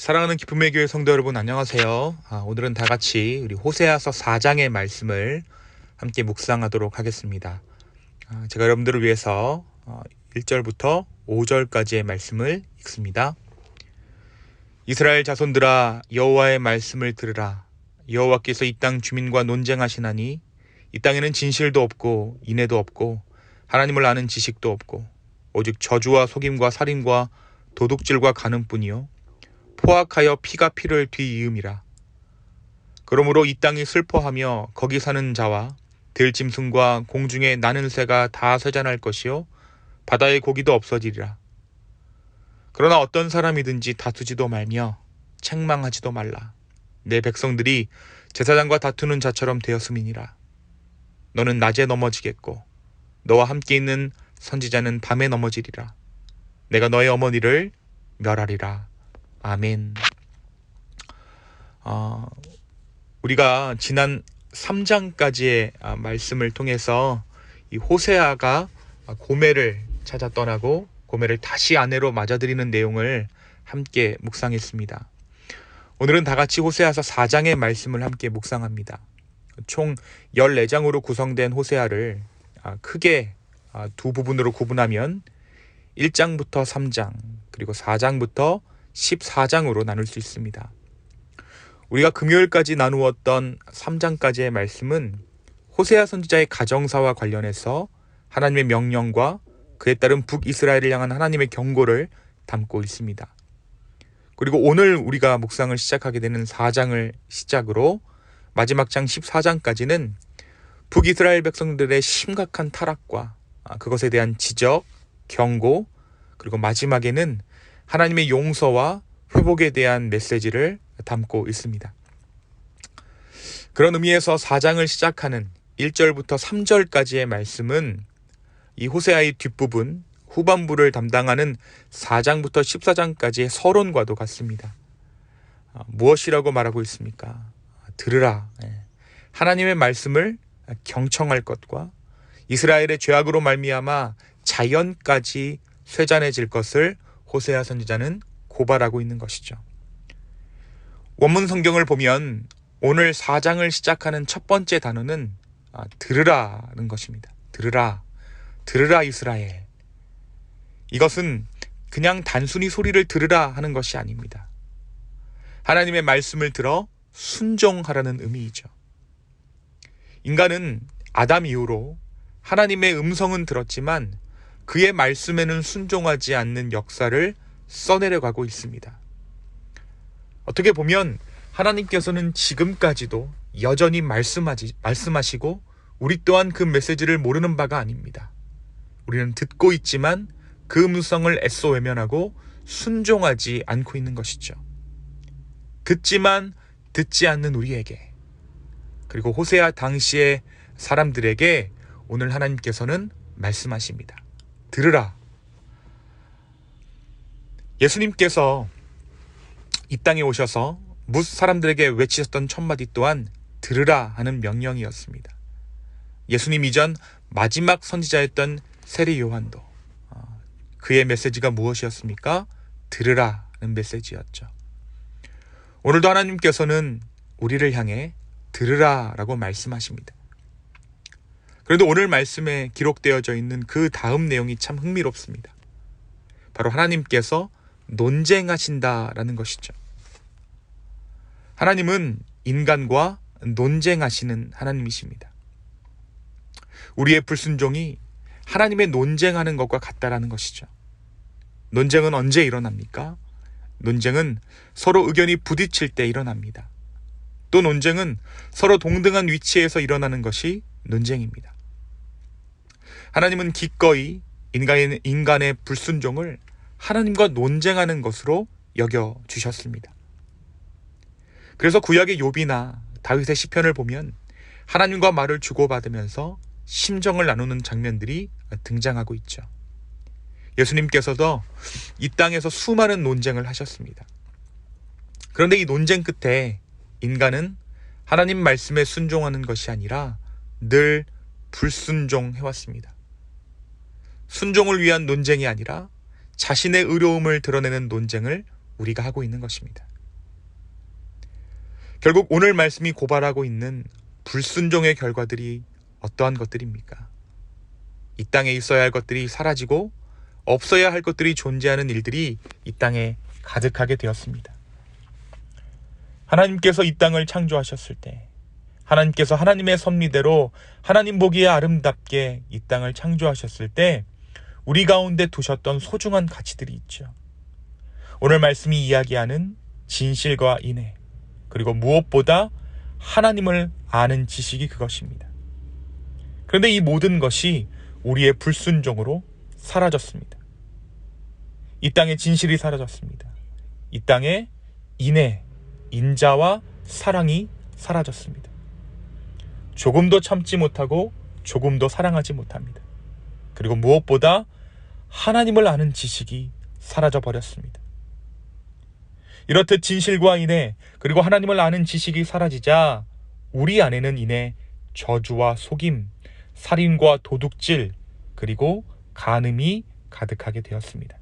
사랑하는 기쁨의 교회 성도 여러분, 안녕하세요. 오늘은 다 같이 우리 호세아서 4장의 말씀을 함께 묵상하도록 하겠습니다. 제가 여러분들을 위해서 1절부터 5절까지의 말씀을 읽습니다. 이스라엘 자손들아, 여호와의 말씀을 들으라. 여호와께서 이 땅 주민과 논쟁하시나니 이 땅에는 진실도 없고 인애도 없고 하나님을 아는 지식도 없고 오직 저주와 속임과 살인과 도둑질과 간음뿐이요 포악하여 피가 피를 뒤이음이라. 그러므로 이 땅이 슬퍼하며 거기 사는 자와 들짐승과 공중에 나는 새가 다 쇠잔할 것이요 바다의 고기도 없어지리라. 그러나 어떤 사람이든지 다투지도 말며 책망하지도 말라. 내 백성들이 제사장과 다투는 자처럼 되었음이니라. 너는 낮에 넘어지겠고 너와 함께 있는 선지자는 밤에 넘어지리라. 내가 너의 어머니를 멸하리라. 아멘. 우리가 지난 3장까지의 말씀을 통해서 이 호세아가 고멜을 찾아 떠나고 고멜을 다시 아내로 맞아들이는 내용을 함께 묵상했습니다. 오늘은 다 같이 호세아서 4장의 말씀을 함께 묵상합니다. 총 14장으로 구성된 호세아를 크게 두 부분으로 구분하면 1장부터 3장 그리고 4장부터 14장으로 나눌 수 있습니다. 우리가 금요일까지 나누었던 3장까지의 말씀은 호세아 선지자의 가정사와 관련해서 하나님의 명령과 그에 따른 북이스라엘을 향한 하나님의 경고를 담고 있습니다. 그리고 오늘 우리가 묵상을 시작하게 되는 4장을 시작으로 마지막 장 14장까지는 북이스라엘 백성들의 심각한 타락과 그것에 대한 지적, 경고, 그리고 마지막에는 하나님의 용서와 회복에 대한 메시지를 담고 있습니다. 그런 의미에서 4장을 시작하는 1절부터 3절까지의 말씀은 이 호세아의 뒷부분, 후반부를 담당하는 4장부터 14장까지의 서론과도 같습니다. 무엇이라고 말하고 있습니까? 들으라. 하나님의 말씀을 경청할 것과 이스라엘의 죄악으로 말미암아 자연까지 쇠잔해질 것을 호세아 선지자는 고발하고 있는 것이죠. 원문 성경을 보면 오늘 4장을 시작하는 첫 번째 단어는 들으라는 것입니다. 들으라. 들으라 이스라엘. 이것은 그냥 단순히 소리를 들으라 하는 것이 아닙니다. 하나님의 말씀을 들어 순종하라는 의미이죠. 인간은 아담 이후로 하나님의 음성은 들었지만 그의 말씀에는 순종하지 않는 역사를 써내려가고 있습니다. 어떻게 보면 하나님께서는 지금까지도 여전히 말씀하시고 우리 또한 그 메시지를 모르는 바가 아닙니다. 우리는 듣고 있지만 그 음성을 애써 외면하고 순종하지 않고 있는 것이죠. 듣지만 듣지 않는 우리에게, 그리고 호세아 당시의 사람들에게 오늘 하나님께서는 말씀하십니다. 들으라. 예수님께서 이 땅에 오셔서 사람들에게 외치셨던 첫마디 또한 들으라 하는 명령이었습니다. 예수님 이전 마지막 선지자였던 세리 요한도 그의 메시지가 무엇이었습니까? 들으라는 메시지였죠. 오늘도 하나님께서는 우리를 향해 들으라라고 말씀하십니다. 그런데 오늘 말씀에 기록되어져 있는 그 다음 내용이 참 흥미롭습니다. 바로 하나님께서 논쟁하신다라는 것이죠. 하나님은 인간과 논쟁하시는 하나님이십니다. 우리의 불순종이 하나님의 논쟁하는 것과 같다라는 것이죠. 논쟁은 언제 일어납니까? 논쟁은 서로 의견이 부딪힐 때 일어납니다. 또 논쟁은 서로 동등한 위치에서 일어나는 것이 논쟁입니다. 하나님은 기꺼이 인간의 불순종을 하나님과 논쟁하는 것으로 여겨주셨습니다. 그래서 구약의 욥이나 다윗의 시편을 보면 하나님과 말을 주고받으면서 심정을 나누는 장면들이 등장하고 있죠. 예수님께서도 이 땅에서 수많은 논쟁을 하셨습니다. 그런데 이 논쟁 끝에 인간은 하나님 말씀에 순종하는 것이 아니라 늘 불순종해왔습니다. 순종을 위한 논쟁이 아니라 자신의 의로움을 드러내는 논쟁을 우리가 하고 있는 것입니다. 결국 오늘 말씀이 고발하고 있는 불순종의 결과들이 어떠한 것들입니까? 이 땅에 있어야 할 것들이 사라지고 없어야 할 것들이 존재하는 일들이 이 땅에 가득하게 되었습니다. 하나님께서 이 땅을 창조하셨을 때, 하나님께서 하나님의 섭리대로 하나님 보기에 아름답게 이 땅을 창조하셨을 때 우리 가운데 두셨던 소중한 가치들이 있죠. 오늘 말씀이 이야기하는 진실과 인애, 그리고 무엇보다 하나님을 아는 지식이 그것입니다. 그런데 이 모든 것이 우리의 불순종으로 사라졌습니다. 이 땅의 진실이 사라졌습니다. 이 땅의 인애, 인자와 사랑이 사라졌습니다. 조금도 참지 못하고 조금도 사랑하지 못합니다. 그리고 무엇보다 하나님을 아는 지식이 사라져 버렸습니다. 이렇듯 진실과 인애, 그리고 하나님을 아는 지식이 사라지자 우리 안에는 이내 저주와 속임, 살인과 도둑질, 그리고 간음이 가득하게 되었습니다.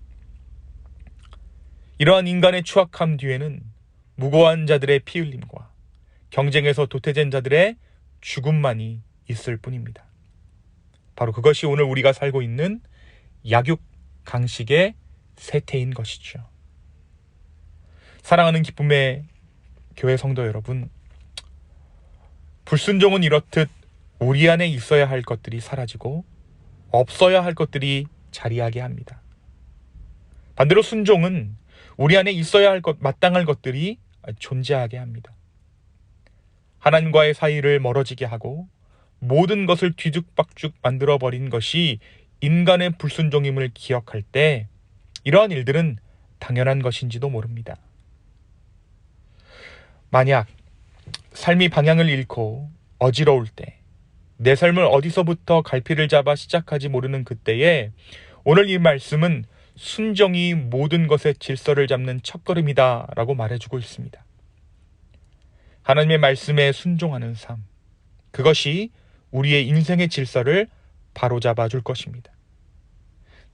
이러한 인간의 추악함 뒤에는 무고한 자들의 피 흘림과 경쟁에서 도태된 자들의 죽음만이 있을 뿐입니다. 바로 그것이 오늘 우리가 살고 있는 약육강식의 세태인 것이죠. 사랑하는 기쁨의 교회 성도 여러분, 불순종은 이렇듯 우리 안에 있어야 할 것들이 사라지고 없어야 할 것들이 자리하게 합니다. 반대로 순종은 우리 안에 있어야 할 것, 마땅할 것들이 존재하게 합니다. 하나님과의 사이를 멀어지게 하고 모든 것을 뒤죽박죽 만들어버린 것이 인간의 불순종임을 기억할 때 이러한 일들은 당연한 것인지도 모릅니다. 만약 삶이 방향을 잃고 어지러울 때, 내 삶을 어디서부터 갈피를 잡아 시작하지 모르는 그때에 오늘 이 말씀은 순종이 모든 것의 질서를 잡는 첫걸음이다 라고 말해주고 있습니다. 하나님의 말씀에 순종하는 삶, 그것이 우리의 인생의 질서를 바로잡아 줄 것입니다.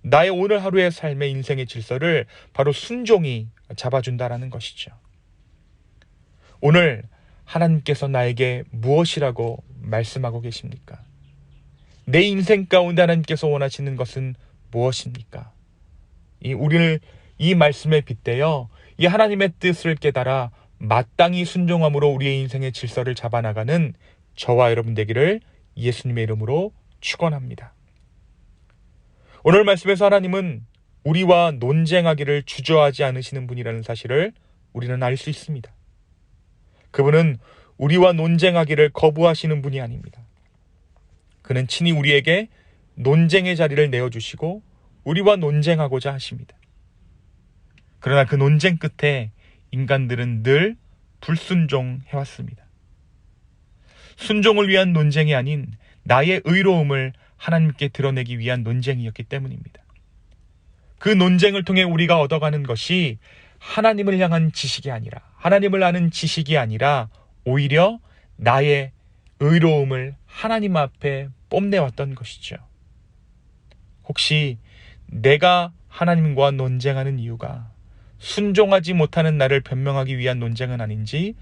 나의 오늘 하루의 삶의 인생의 질서를 바로 순종이 잡아준다라는 것이죠. 오늘 하나님께서 나에게 무엇이라고 말씀하고 계십니까? 내 인생 가운데 하나님께서 원하시는 것은 무엇입니까? 우리를 이 말씀에 빗대어 이 하나님의 뜻을 깨달아 마땅히 순종함으로 우리의 인생의 질서를 잡아나가는 저와 여러분 되기를 예수님의 이름으로 축원합니다. 오늘 말씀에서 하나님은 우리와 논쟁하기를 주저하지 않으시는 분이라는 사실을 우리는 알 수 있습니다. 그분은 우리와 논쟁하기를 거부하시는 분이 아닙니다. 그는 친히 우리에게 논쟁의 자리를 내어주시고 우리와 논쟁하고자 하십니다. 그러나 그 논쟁 끝에 인간들은 늘 불순종해왔습니다. 순종을 위한 논쟁이 아닌 나의 의로움을 하나님께 드러내기 위한 논쟁이었기 때문입니다. 그 논쟁을 통해 우리가 얻어가는 것이 하나님을 향한 지식이 아니라, 하나님을 아는 지식이 아니라 오히려 나의 의로움을 하나님 앞에 뽐내왔던 것이죠. 혹시 내가 하나님과 논쟁하는 이유가 순종하지 못하는 나를 변명하기 위한 논쟁은 아닌지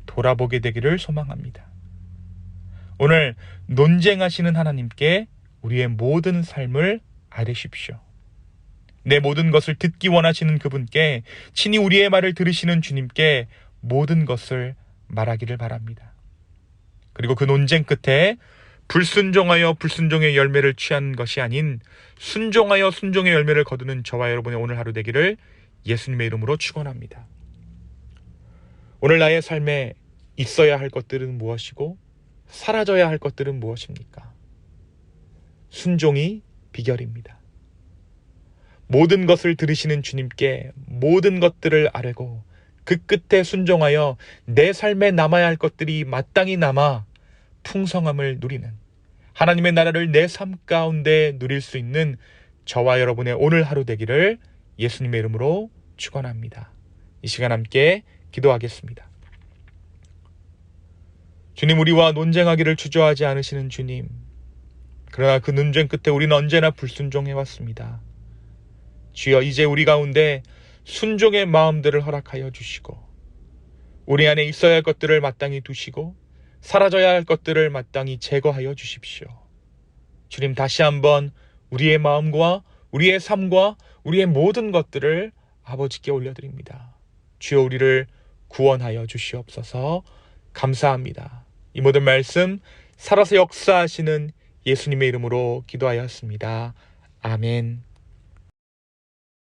돌아보게 되기를 소망합니다. 오늘 논쟁하시는 하나님께 우리의 모든 삶을 아뢰십시오. 내 모든 것을 듣기 원하시는 그분께, 친히 우리의 말을 들으시는 주님께 모든 것을 말하기를 바랍니다. 그리고 그 논쟁 끝에 불순종하여 불순종의 열매를 취하는 것이 아닌 순종하여 순종의 열매를 거두는 저와 여러분의 오늘 하루 되기를 예수님의 이름으로 축원합니다. 오늘 나의 삶에 있어야 할 것들은 무엇이고 사라져야 할 것들은 무엇입니까? 순종이 비결입니다. 모든 것을 들으시는 주님께 모든 것들을 아뢰고 그 끝에 순종하여 내 삶에 남아야 할 것들이 마땅히 남아 풍성함을 누리는, 하나님의 나라를 내 삶 가운데 누릴 수 있는 저와 여러분의 오늘 하루 되기를 예수님의 이름으로 축원합니다. 이 시간 함께 기도하겠습니다. 주님, 우리와 논쟁하기를 주저하지 않으시는 주님, 그러나 그 논쟁 끝에 우리는 언제나 불순종해왔습니다. 주여, 이제 우리 가운데 순종의 마음들을 허락하여 주시고 우리 안에 있어야 할 것들을 마땅히 두시고 사라져야 할 것들을 마땅히 제거하여 주십시오. 주님, 다시 한번 우리의 마음과 우리의 삶과 우리의 모든 것들을 아버지께 올려드립니다. 주여, 우리를 구원하여 주시옵소서. 감사합니다. 이 모든 말씀 살아서 역사하시는 예수님의 이름으로 기도하였습니다. 아멘.